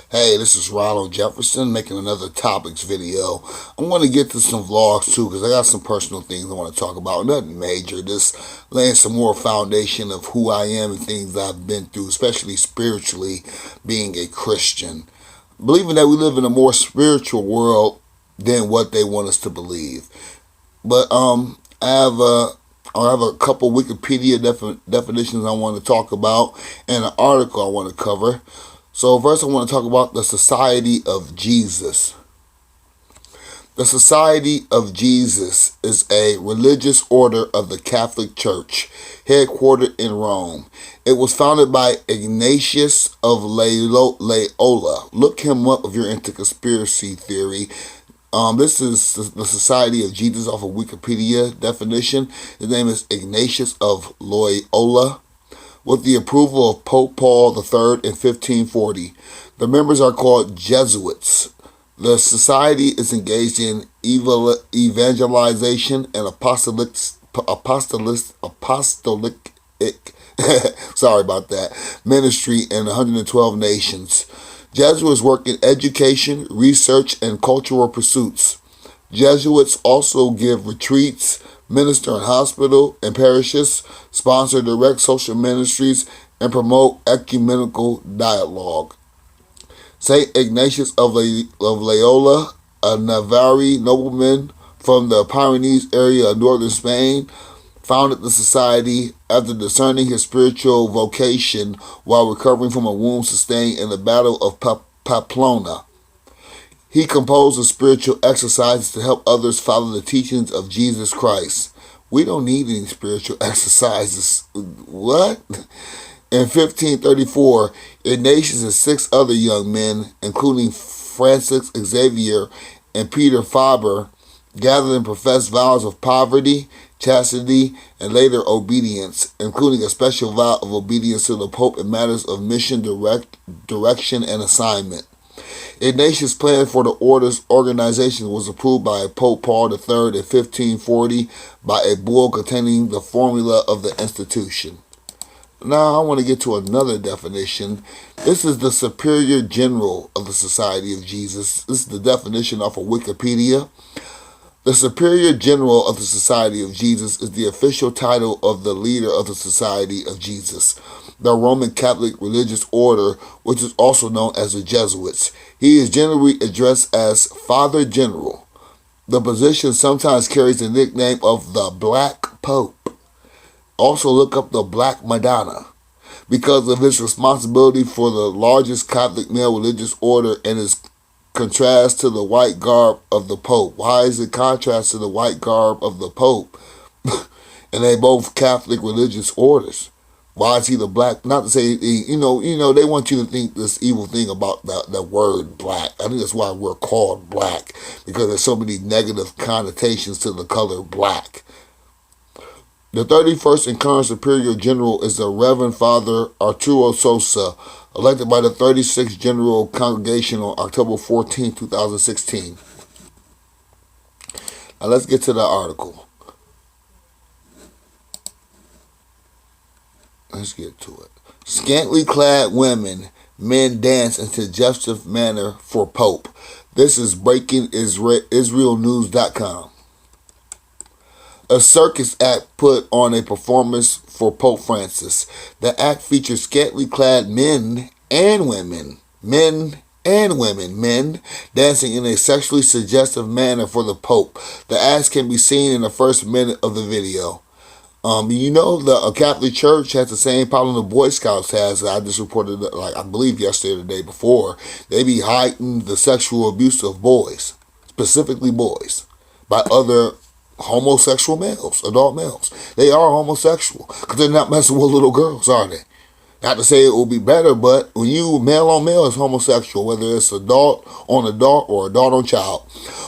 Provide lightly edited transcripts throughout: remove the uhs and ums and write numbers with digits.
Hey, this is Ronald Jefferson making another topics video. I'm going to get to some vlogs too because I got some personal things I want to talk about. Nothing major, just laying some more foundation of who I am and things I've been through, especially spiritually, being a Christian. Believing that we live in a more spiritual world than what they want us to believe. But I have a couple Wikipedia definitions I want to talk about and an article I want to cover. So first I want to talk about the Society of Jesus. The Society of Jesus is a religious order of the Catholic Church, headquartered in Rome. It was founded by Ignatius of Loyola. Look him up if you're into conspiracy theory. This is the Society of Jesus off of Wikipedia definition. His name is Ignatius of Loyola, with the approval of Pope Paul III in 1540. The members are called Jesuits. The society is engaged in evangelization and apostolic sorry about that, ministry in 112 nations. Jesuits work in education, research, and cultural pursuits. Jesuits also give retreats, minister in hospital and parishes, sponsor direct social ministries, and promote ecumenical dialogue. Saint Ignatius of Loyola, a Navarre nobleman from the Pyrenees area of northern Spain, founded the society after discerning his spiritual vocation while recovering from a wound sustained in the Battle of Pamplona. He composed spiritual exercises to help others follow the teachings of Jesus Christ. We don't need any spiritual exercises. What? In 1534, Ignatius and 6 other young men, including Francis Xavier and Peter Faber, gathered and professed vows of poverty, chastity, and later obedience, including a special vow of obedience to the Pope in matters of mission, direction, and assignment. Ignatius' plan for the order's organization was approved by Pope Paul III in 1540 by a bull containing the formula of the institution. Now I want to get to another definition. This is the Superior General of the Society of Jesus. This is the definition off of Wikipedia. The Superior General of the Society of Jesus is the official title of the leader of the Society of Jesus, the Roman Catholic religious order, which is also known as the Jesuits. He is generally addressed as Father General. The position sometimes carries the nickname of the Black Pope. Also look up the Black Madonna, because of his responsibility for the largest Catholic male religious order and his contrast to the white garb of the Pope. Why is it contrast to the white garb of the Pope? And they both Catholic religious orders. Why is he the black? Not to say, they want you to think this evil thing about the word black. I think that's why we're called black, because there's so many negative connotations to the color black. The 31st and current Superior General is the Reverend Father Arturo Sosa, elected by the 36th General Congregation on October 14, 2016. Now let's get to the article. Let's get to it. Scantily clad women, men dance in suggestive manner for Pope. This is breaking IsraelNews.com. A circus act put on a performance for Pope Francis. The act features scantily clad men dancing in a sexually suggestive manner for the Pope. The acts can be seen in the first minute of the video. The Catholic Church has the same problem the Boy Scouts has. I just reported, I believe yesterday or the day before. They be hiding the sexual abuse of boys, specifically boys, by other homosexual males, adult males. They are homosexual because they're not messing with little girls, are they? Not to say it will be better, but when you male on male is homosexual, whether it's adult on adult or adult on child.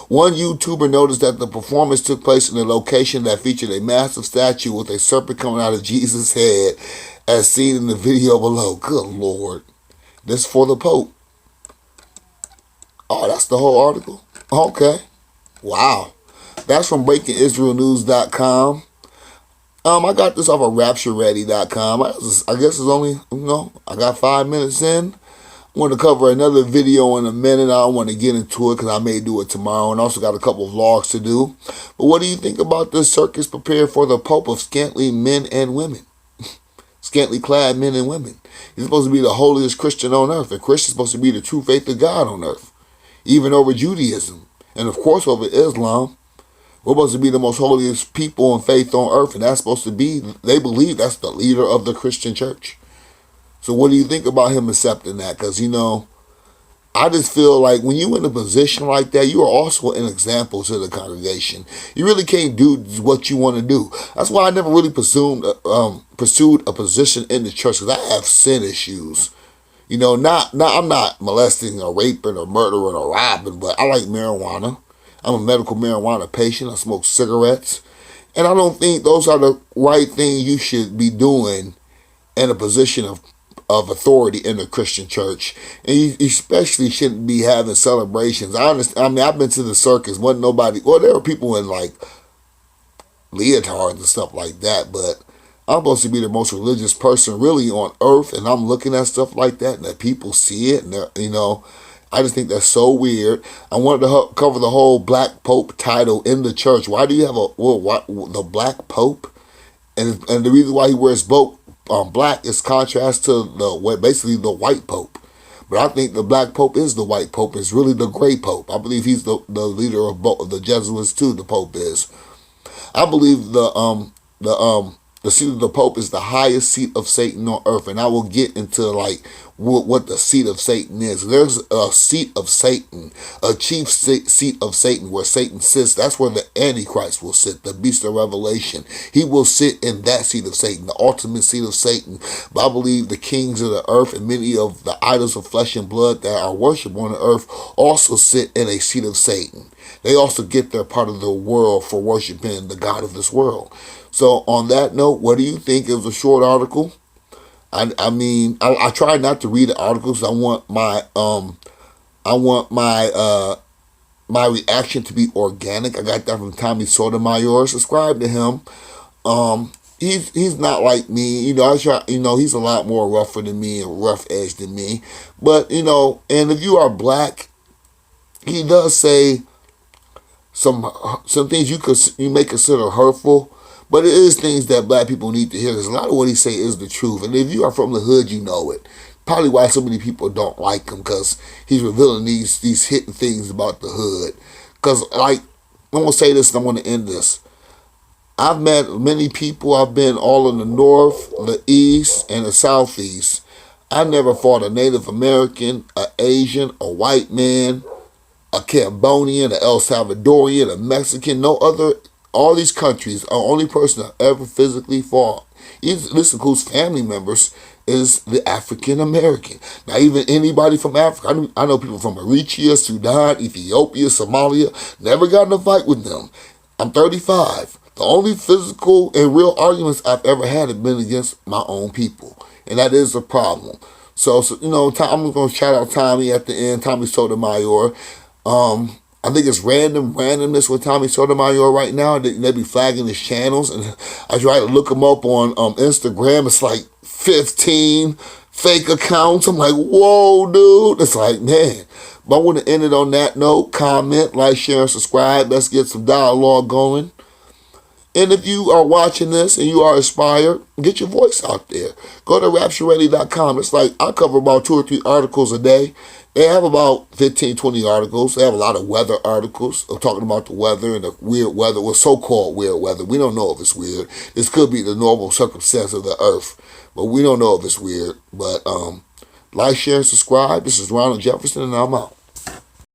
One YouTuber noticed that the performance took place in a location that featured a massive statue with a serpent coming out of Jesus' head, as seen in the video below. Good Lord. This for the Pope. Oh, that's the whole article? Okay. Wow. That's from BreakingIsraelNews.com. I got this off of RaptureReady.com. I guess it's only, I got 5 minutes in. I want to cover another video in a minute. I don't want to get into it because I may do it tomorrow, and also got a couple of vlogs to do. But what do you think about this circus prepared for the Pope of scantily men and women? Scantily clad men and women. He's supposed to be the holiest Christian on earth. And Christian's supposed to be the true faith of God on earth. Even over Judaism. And of course over Islam. We're supposed to be the most holiest people in faith on earth. And that's supposed to be, they believe that's the leader of the Christian church. So what do you think about him accepting that? Because, I just feel like when you're in a position like that, you are also an example to the congregation. You really can't do what you want to do. That's why I never really pursued a position in the church, because I have sin issues. I'm not molesting or raping or murdering or robbing, but I like marijuana. I'm a medical marijuana patient. I smoke cigarettes. And I don't think those are the right things you should be doing in a position of authority in the Christian church. And you especially shouldn't be having celebrations. I understand. I mean, I've been to the circus. Wasn't nobody, well, there were people in like leotards and stuff like that, but I'm supposed to be the most religious person really on earth, and I'm looking at stuff like that, and that people see it, and I just think that's so weird. I wanted to cover the whole Black Pope title in the church. Why do you have the Black Pope? And the reason why he wears black is contrast to basically the white pope. But I think the Black Pope is the white pope. It's really the gray pope. I believe he's the leader of both of the Jesuits too. The Pope is. I believe the seat of the Pope is the highest seat of Satan on earth, and I will get into like what the seat of Satan is. There's a seat of Satan, a chief seat of Satan where Satan sits. That's where the Antichrist will sit, the beast of Revelation. He will sit in that seat of Satan, the ultimate seat of Satan. But I believe the kings of the earth and many of the idols of flesh and blood that are worshipped on the earth also sit in a seat of Satan. They also get their part of the world for worshiping the God of this world. So on that note, what do you think? It was a short article. I try not to read the articles. I want my reaction to be organic. I got that from Tommy Sotomayor. Subscribe to him. He's not like me. I try. He's a lot more rougher than me and rough edge than me. But and if you are black, he does say some things you may consider hurtful. But it is things that black people need to hear, because a lot of what he say is the truth. And if you are from the hood, you know it. Probably why so many people don't like him, because he's revealing these hidden things about the hood. Because, I'm going to say this and I'm going to end this. I've met many people. I've been all in the north, the east, and the southeast. I never fought a Native American, an Asian, a white man, a Cambodian, an El Salvadorian, a Mexican, no other. All these countries, the only person I ever physically fought, this includes family members, is the African American. Now, even anybody from Africa, I know people from Eritrea, Sudan, Ethiopia, Somalia, never got in a fight with them. I'm 35. The only physical and real arguments I've ever had have been against my own people. And that is a problem. So I'm going to shout out Tommy at the end, Tommy Sotomayor. I think it's randomness with Tommy Sotomayor right now. They be flagging his channels, and I try to look him up on Instagram. It's like 15 fake accounts. I'm like, whoa, dude. It's like, man. But I want to end it on that note. Comment, like, share, and subscribe. Let's get some dialogue going. And if you are watching this and you are inspired, get your voice out there. Go to raptureready.com. It's like I cover about 2 or 3 articles a day. They have about 15, 20 articles. They have a lot of weather articles talking about the weather and the weird weather, well, so-called weird weather. We don't know if it's weird. This could be the normal circumstance of the earth, but we don't know if it's weird. But like, share, and subscribe. This is Ronald Jefferson, and I'm out.